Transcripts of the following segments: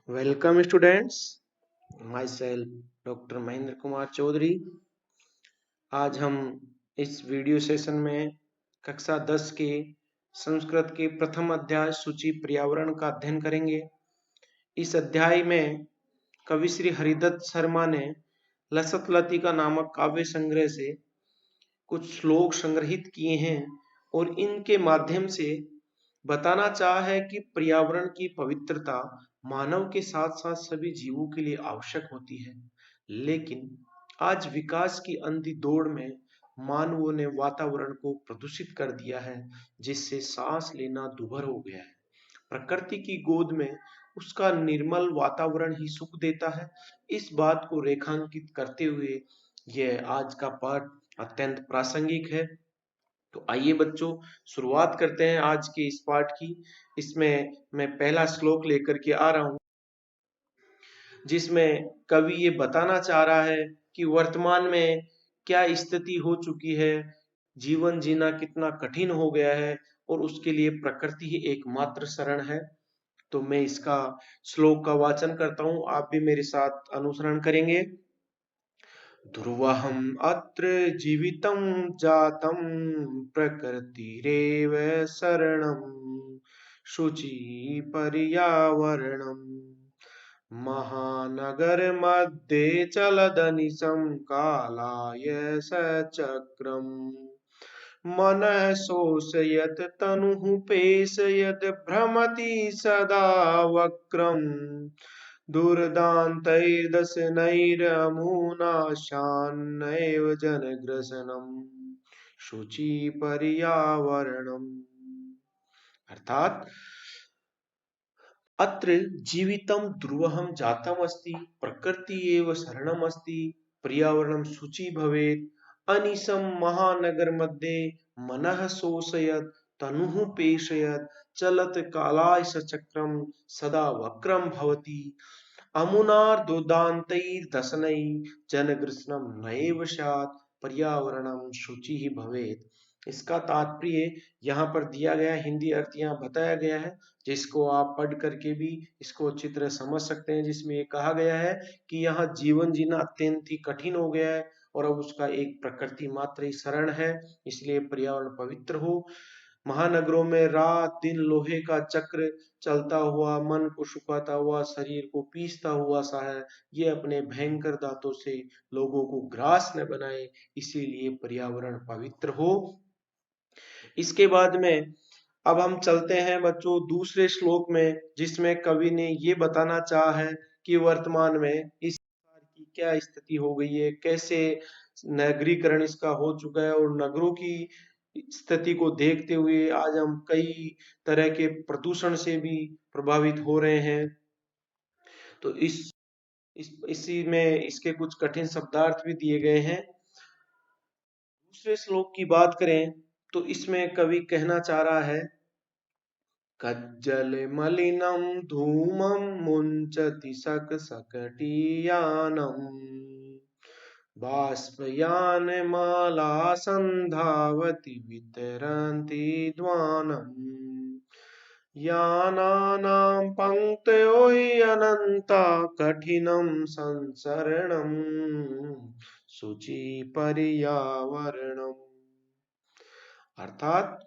Welcome students, myself Dr. Mahendra Kumar Chaudhary. आज हम इस वीडियो सेशन में कक्षा 10 के संस्कृत के प्रथम अध्याय सूची पर्यावरण का अध्ययन करेंगे। इस अध्याय में कवि श्री हरिदत्त शर्मा ने लसत लतिका नामक काव्य संग्रह से कुछ श्लोक संग्रहित किए हैं और इनके माध्यम से बताना चाहा है कि पर्यावरण की पवित्रता मानव के साथ साथ सभी जीवों के लिए आवश्यक होती है। लेकिन आज विकास की अंधी दौड़ में मानवों ने वातावरण को प्रदूषित कर दिया है, जिससे सांस लेना दुभर हो गया है। प्रकृति की गोद में उसका निर्मल वातावरण ही सुख देता है। इस बात को रेखांकित करते हुए यह आज का पाठ अत्यंत प्रासंगिक है। तो आइए बच्चों, शुरुआत करते हैं आज के इस पाठ की। इसमें मैं पहला श्लोक लेकर के आ रहा हूं, जिसमें कवि ये बताना चाह रहा है कि वर्तमान में क्या स्थिति हो चुकी है, जीवन जीना कितना कठिन हो गया है और उसके लिए प्रकृति ही एकमात्र शरण है। तो मैं इसका श्लोक का वाचन करता हूं, आप भी मेरे साथ अनुसरण करेंगे। ध्रुवहम् अत्र जीवितं जातं प्रकृतिरेव शरणं शुचि पर्यावरणम् महानगरमध्ये चलदनिशं कालाय सचक्रम् मनः शोषयत् तनुः पेशयत् भ्रमति सदा वक्रम् दुर्दान्तैर्दशनैरमुना शान्नैव जनग्रसनम् शुचि पर्यावरणम्। अर्थात अत्र जीवितं ध्रुवहं जातम् अस्ति, प्रकृति एव शरणम् अस्ति, पर्यावरणं शुचि भवेत्, अनिशं महानगर मध्ये मनः शोषयत् तनुः पेशयत् चलत कालाय सचक्रं सदा वक्रं भवति अमुनार्दोदान्तैर्दशनैः जनग्रसनं नैव स्यात् पर्यावरणं शुचि ही भवेत्। इसका तात्पर्य यहाँ पर दिया गया, हिंदी अर्थ यहाँ बताया गया है, जिसको आप पढ़ करके भी इसको अच्छी तरह समझ सकते हैं। जिसमें ये कहा गया है कि यहाँ जीवन जीना अत्यंत ही कठिन हो गया है और अब उसका एक प्रकृति मात्र ही शरण है, इसलिए पर्यावरण पवित्र हो। महानगरों में रात दिन लोहे का चक्र चलता हुआ, मन को सुखाता हुआ, शरीर को पीसता हुआ सा है। ये अपने भयंकर दांतों से लोगों को ग्रास न बनाए, इसीलिए पर्यावरण पवित्र हो। इसके बाद में अब हम चलते हैं बच्चों दूसरे श्लोक में, जिसमें कवि ने ये बताना चाहा है कि वर्तमान में इस की क्या स्थिति हो गई है, कैसे नगरीकरण इसका हो चुका है और नगरों की स्थिति को देखते हुए आज हम कई तरह के प्रदूषण से भी प्रभावित हो रहे हैं। तो इसी में इसके कुछ कठिन शब्दार्थ भी दिए गए हैं। दूसरे श्लोक की बात करें तो इसमें कवि कहना चाह रहा है, कज्जलमलिनं धूमं मुञ्चति शकशकटीयानम् बाष्पयानमालासन्धावति वितरन्ति ध्वानम् यानानां पङ्क्तयो हि अनन्ता कठिनं संसरणम् शुचि पर्यावरणम्। अर्थात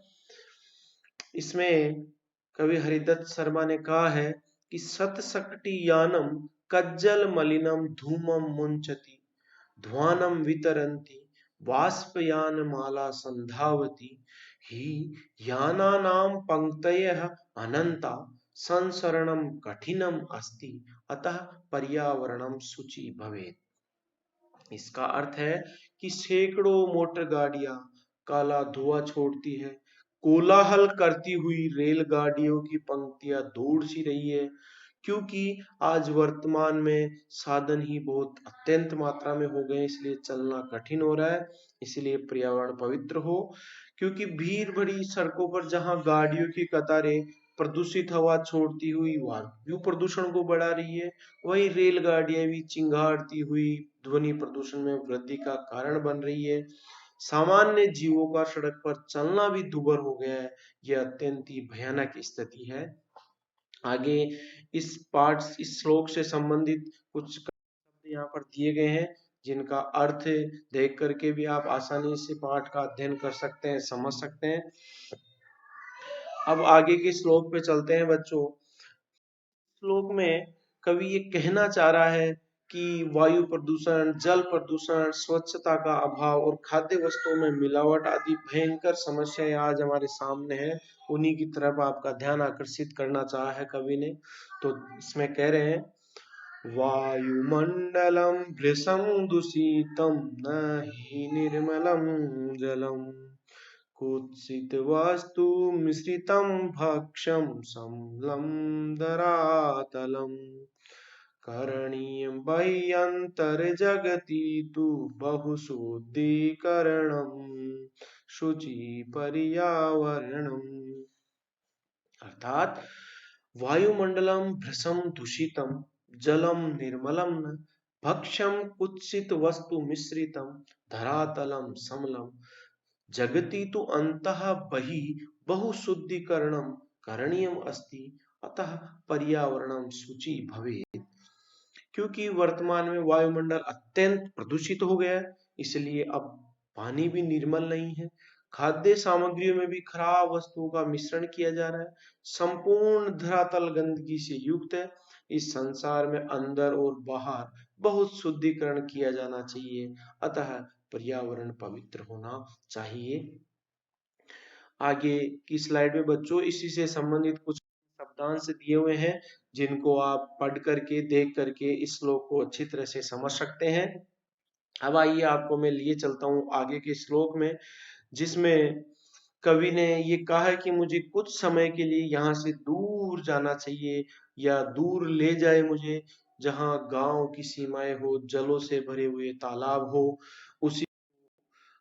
इसमें कवि हरिदत्त शर्मा ने कहा है कि शतशकटी यानम कज्जल मलिनम धूमम मुंचति ध्वानम वितरन्ति वाष्पयान माला संधावती ही यानानाम पंक्तयः अनंता संसरणम कठिनम अस्ति अतः पर्यावरणम शुचि भवेत्। इसका अर्थ है कि सैकड़ों मोटर गाड़ियां काला धुआं छोड़ती है, कोलाहल करती हुई रेलगाड़ियों की पंक्तियां दौड़ सी रही है, क्योंकि आज वर्तमान में साधन ही बहुत अत्यंत मात्रा में हो गए, इसलिए चलना कठिन हो रहा है। इसलिए पर्यावरण पवित्र हो, क्योंकि भीड़ भरी सड़कों पर जहां गाड़ियों की कतारें प्रदूषित हवा छोड़ती हुई वायु प्रदूषण को बढ़ा रही है, वही रेलगाड़ियां भी चिंगारती हुई ध्वनि प्रदूषण में वृद्धि का कारण बन रही है। सामान्य जीवों का सड़क पर चलना भी दुभर हो गया है। यह अत्यंत ही भयानक स्थिति है। आगे इस श्लोक से संबंधित कुछ शब्द यहाँ पर दिए गए हैं, जिनका अर्थ देख करके भी आप आसानी से पाठ का अध्ययन कर सकते हैं, समझ सकते हैं। अब आगे के श्लोक पे चलते हैं बच्चों। श्लोक में कवि ये कहना चाह रहा है कि वायु प्रदूषण, जल प्रदूषण, स्वच्छता का अभाव और खाद्य वस्तुओं में मिलावट आदि भयंकर समस्याएं आज हमारे सामने है। उन्हीं की तरफ आपका ध्यान आकर्षित करना चाहा है कवि ने। तो इसमें कह रहे हैं, वायुमंडलम भृशं दूषितम न हि निर्मलं जलम कुत्सित वस्तु मिश्रितं भक्ष्यं समलं धरातलम् करणीयं वह्यन्तर्जगति तु बहुशुद्धीकरणं शुचि पर्यावरणम्। अर्थात वायुमंडलम भृशं दूषितम जलम निर्मलम न भक्ष्यम कुत्सित वस्तु मिश्रितम धरातलम समलम जगति तु अंतः बहि बहुशुद्धीकरणम करणीयम अस्ति अतः पर्यावरणम शुचि भवेत्। क्योंकि वर्तमान में वायुमंडल अत्यंत प्रदूषित हो गया है, इसलिए अब पानी भी निर्मल नहीं है, खाद्य सामग्रियों में भी खराब वस्तुओं का मिश्रण किया जा रहा है, संपूर्ण धरातल गंदगी से युक्त है। इस संसार में अंदर और बाहर बहुत शुद्धिकरण किया जाना चाहिए, अतः पर्यावरण पवित्र होना चाहिए। आगे की स्लाइड में बच्चों इसी से संबंधित कुछ शब्दांश दिए हुए हैं, जिनको आप पढ़ करके, देख करके इस श्लोक को अच्छी तरह से समझ सकते हैं। अब आइए आपको मैं लिए चलता हूँ आगे के श्लोक में, जिसमें कवि ने ये कहा है कि मुझे कुछ समय के लिए यहाँ से दूर जाना चाहिए, या दूर ले जाए मुझे, जहाँ गांव की सीमाएं हो, जलों से भरे हुए तालाब हो। उसी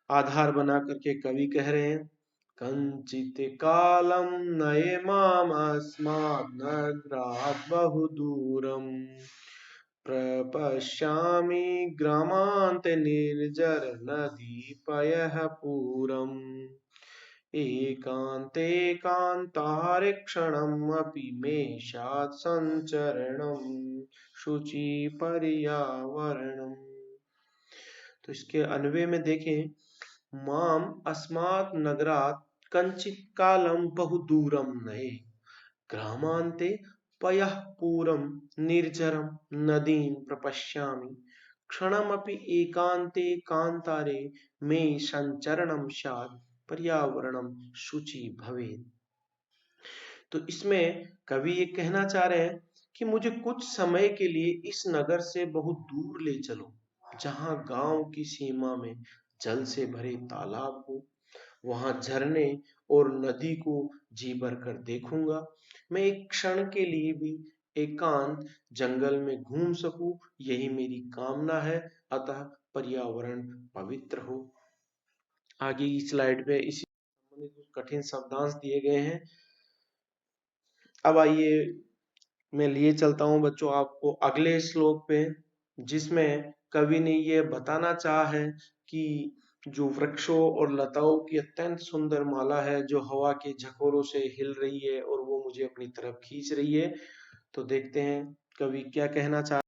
आधार बना करके कवि कह रहे हैं, कंचित कालम नये मामस्मात् नगरात् बहुदूरम प्रपश्यामि ग्रामान्ते निर्जर नदीपयः पूरम् एकान्ते कान्तारेक्षणमपि मे स्यात् सञ्चरणं शुचि पर्यावरणम्। तो इसके अन्वय में देखें, माम अस्मात् नगरात् कंचित कालम बहुदूरम नये ग्रामान्ते पयः पूरम निर्जरम नदीं प्रपश्यामि क्षणमपि एकान्ते कान्तारे मे संचरणं स्यात् पर्यावरणं शुचि भवेत्। तो इसमें कवि ये कहना चाह रहे हैं कि मुझे कुछ समय के लिए इस नगर से बहुत दूर ले चलो, जहां गांव की सीमा में जल से भरे तालाब हो, वहां झरने और नदी को जी भर कर देखूंगा। मैं एक क्षण के लिए भी एकांत जंगल में घूम सकूं, यही मेरी कामना है, अतः पर्यावरण पवित्र हो। आगे की स्लाइड पे इसी संबंधित कुछ कठिन शब्दांश दिए गए हैं। अब आइए मैं लिए चलता हूं बच्चों आपको अगले श्लोक पे, जिसमें कवि ने ये बताना चाहा है कि जो वृक्षों और लताओं की अत्यंत सुंदर माला है, जो हवा के झकोरों से हिल रही है और वो मुझे अपनी तरफ खींच रही है। तो देखते हैं कवि क्या कहना चाह,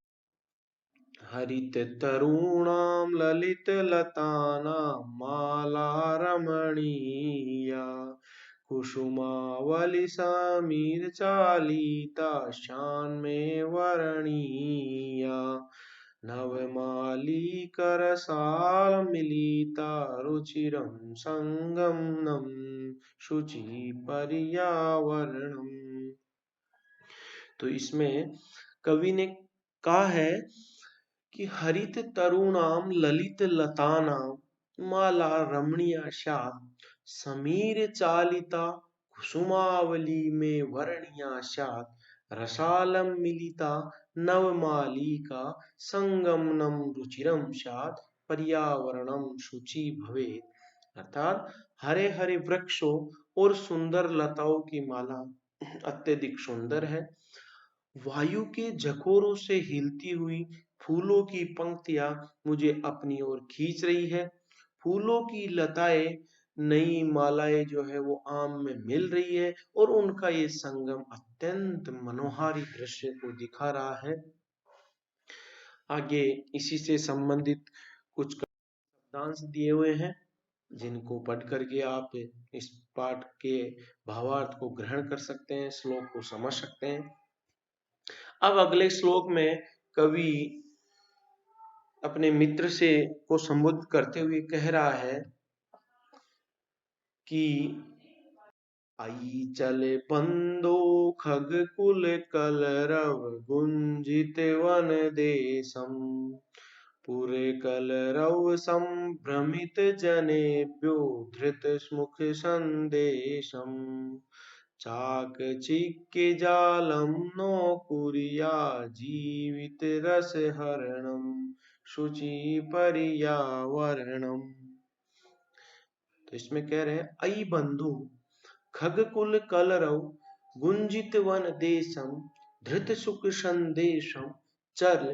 हरित तरुणाम ललित लतानां माला रमणीया कुसुमावली समीर चालिता शान वर्णीया नवमाली करसाल मिलिता रुचिरं संगमनम शुचि पर्यावरणम। तो इसमें कवि ने कहा है कि हरित तरुणाम ललित लतानां माला रमणीया स्यात् समीर चालिता कुसुमावली में वर्णिया स्यात् रसालं मिलिता नवमालिका संगमनम रुचिरम स्यात् पर्यावरणम शुचि भवेत्। अर्थात हरे हरे वृक्षों और सुंदर लताओं की माला अत्यधिक सुंदर है, वायु के झकोरों से हिलती हुई फूलों की पंक्तियां मुझे अपनी ओर खींच रही है, फूलों की लताएं नई मालाएं जो है वो आम में मिल रही है और उनका ये संगम अत्यंत मनोहारी दृश्य को दिखा रहा है। आगे इसी से संबंधित कुछ शब्दांश दिए हुए हैं जिनको पढ़ करके आप इस पाठ के भावार्थ को ग्रहण कर सकते हैं, श्लोक को समझ सकते हैं। अब अगले श्लोक में कवि अपने मित्र से को संबोधित करते हुए कह रहा है कि आई चले बंदो खगकुल कलरव गुंजित वन देशम पुरे कलरव संभ्रमित जनेभ्यो धृत मुख संदेशम चाकचिक्य जालम नो कुरिया जीवित रस हरणम शुचि पर्यावरणम। तो इसमें कह रहे हैं अई बंधु खगकुल कलरव गुंजित वन देशम धृत सुख संदेशम चल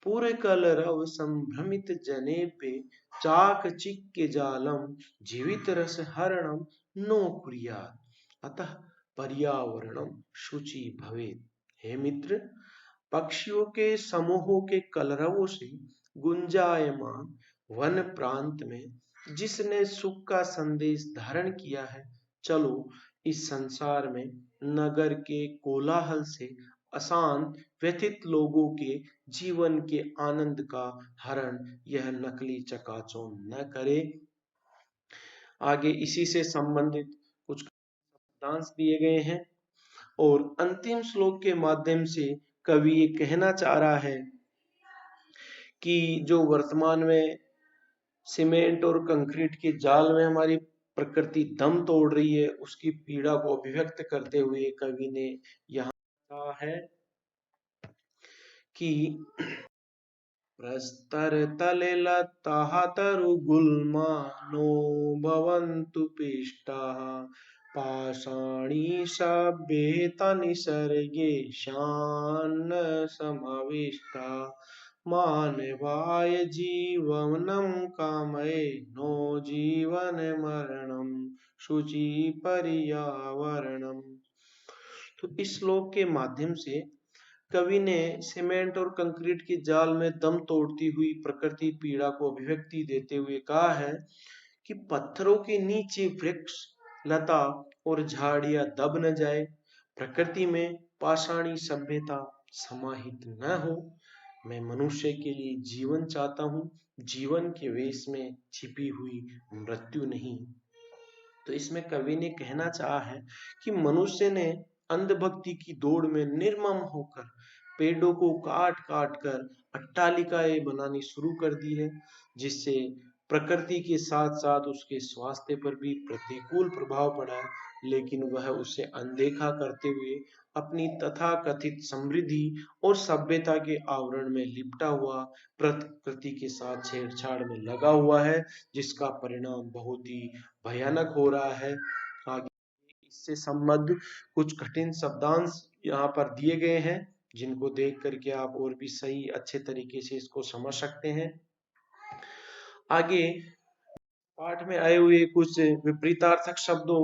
पूरे कलरव संभ्रमित जनेपे चाक चिक्के जालम जीवित रस हरणम नो कुर्यात् अतः पर्यावरणम शुचि भवेत्। हे मित्र, पक्षियों के समूहों के कलरवों से गुंजायमान वन प्रांत में जिसने सुख का संदेश धारण किया है, चलो इस संसार में नगर के कोलाहल से अशांत व्यथित लोगों के जीवन के आनंद का हरण यह नकली चकाचौंध न करे। आगे इसी से संबंधित कुछ शब्दांश दिए गए हैं और अंतिम श्लोक के माध्यम से कवि ये कहना चाह रहा है कि जो वर्तमान में सीमेंट और कंक्रीट के जाल में हमारी प्रकृति दम तोड़ रही है, उसकी पीड़ा को अभिव्यक्त करते हुए कवि ने यहाँ कहा है कि प्रस्तर तले लता तरु गुल्मा नो भवन्तु पिष्टाः पाषाणी सभ्येता निसर्गे शान समाविष्टा मानवाय जीवनम कामये नो जीवन मरणम शुचि पर्यावरणम। तो इस श्लोक के माध्यम से कवि ने सीमेंट और कंक्रीट के जाल में दम तोड़ती हुई प्रकृति पीड़ा को अभिव्यक्ति देते हुए कहा है कि पत्थरों के नीचे वृक्ष लता और झाड़ियां दब न जाए, प्रकृति में पाषाणी सभ्यता समाहित न हो। मैं मनुष्य के लिए जीवन चाहता हूँ, जीवन के वेश में छिपी हुई मृत्यु नहीं। तो इसमें कवि ने कहना चाहा है कि मनुष्य ने अंधभक्ति की दौड़ में निर्मम होकर पेड़ों को काट काट कर अट्टालिकाएं बनानी शुरू कर दी है, जिससे प्रकृति के साथ साथ उसके स्वास्थ्य पर भी प्रतिकूल प्रभाव पड़ा है, लेकिन वह उसे अनदेखा करते हुए अपनी तथाकथित समृद्धि और सभ्यता के आवरण में लिपटा हुआ प्रकृति के साथ छेड़छाड़ में लगा हुआ है, जिसका परिणाम बहुत ही भयानक हो रहा है। आगे इससे संबद्ध कुछ कठिन शब्दांश यहाँ पर दिए गए हैं जिनको देख करके आप और भी सही अच्छे तरीके से इसको समझ सकते हैं। आगे पाठ में आए हुए कुछ विपरीतार्थक शब्दों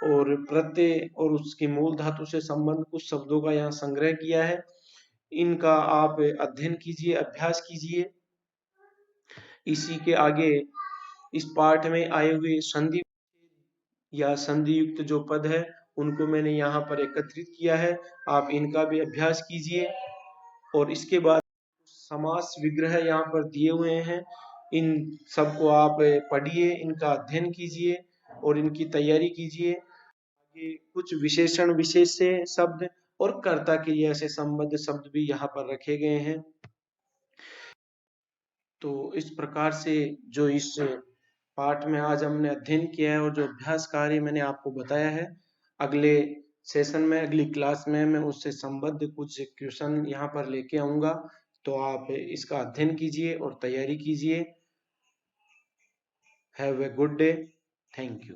और प्रत्यय और उसकी मूल धातु से संबंध कुछ शब्दों का यहाँ संग्रह किया है, इनका आप अध्ययन कीजिए, अभ्यास कीजिए। इसी के आगे इस पाठ में आए हुए संधि या संधि युक्त जो पद है उनको मैंने यहाँ पर एकत्रित किया है, आप इनका भी अभ्यास कीजिए। और इसके बाद समास विग्रह यहाँ पर दिए हुए हैं, इन सबको आप पढ़िए, इनका अध्ययन कीजिए और इनकी तैयारी कीजिए। आगे कुछ विशेषण विशेष से शब्द और कर्ता क्रिया से संबद्ध शब्द भी यहाँ पर रखे गए हैं। तो इस प्रकार से जो इस पाठ में आज हमने अध्ययन किया है और जो अभ्यास कार्य मैंने आपको बताया है, अगले सेशन में अगली क्लास में मैं उससे संबद्ध कुछ क्वेश्चन यहाँ पर लेके आऊंगा, तो आप इसका अध्ययन कीजिए और तैयारी कीजिए। Have a good day. Thank you.